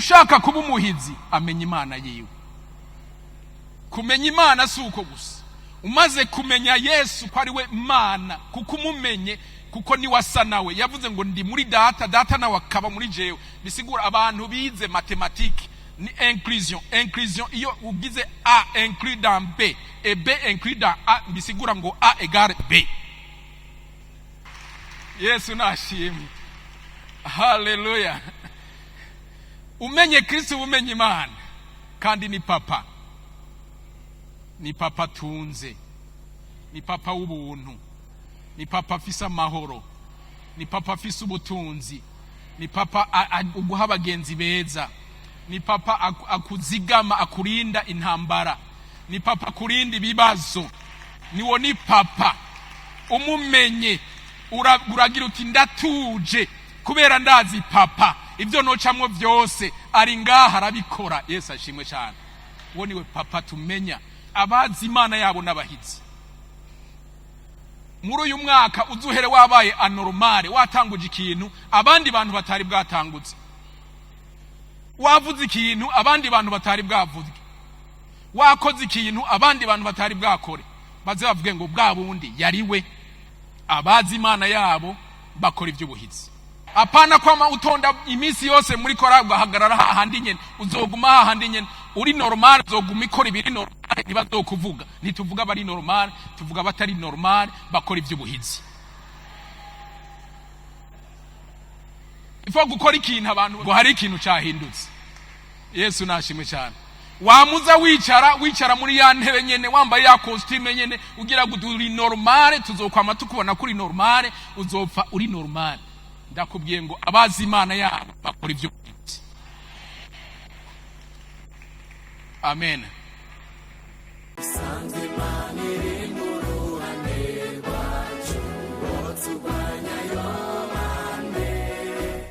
ushaka kuba umuhizi amenya Imana yiwe. Kumenya Imana si uko gusa, umaze kumenya Yesu ko ari we Imana, kuko umumenye, kuko ni wasa nawe. Yavuze ngo ndi muri data, data nawe akaba muri jewe. Bisigura abantu bize mathématique ni inclusion iyo ugize A inclus dans B et B inclus dans A, bisigura ngo A égale B. Yesu nashimwe. Haleluya. Umenye Kristo, umenye Imana, kandi ni papa. Ni papa tunze, ni papa w'ubuntu, ni papa afise amahoro, ni papa afise ubutunzi, ni papa uguha abagenzi beza, ni papa akuzigama, akurinda intambara, ni papa akurinda ibibazo. Niwo ni papa. Umumenye uragira uti ndatuje kubera ndazi papa, ibyo nocamwo byose ari ngaha arabikora. Yesu ashimwe cyane. Uwo niwe papa tumenya, abazi Imana yabo n'abahizi. Muri uyu mwaka uzuhere wabaye anormale, watanguje ikintu abandi bantu batari bwatangutse, wavuze ikintu abandi bantu batari bwavuze, wakoze ikintu abandi bantu batari bwakore, baze bavuge ngo bwa bundi yariwe. Abazi Imana yabo bakora iby'ubuhizi. Apana kwama utonda iminsi yose muri kora ugahagarara hahandi nyene, uzoguma hahandi nyene. Uri normal uzoguma ikora ibiri normal, ntibazokuvuga. Ntituvuga bari normal, tuvuga batari normal bakora iby'ubuhizi. Ifo gukora ikintu abantu ngo hari ikintu cyahindutse. Yesu nashimwe cyane. Wamuza wicara muri ya ntebe nyene, wambaye ya costume nyene, ugira ngo uri normal, tuzokwama tukubona kuri normal, uzopfa uri normal. Ndakubwiye ngo abazi Imana yabo bakora iby'ubuhizi. Amen.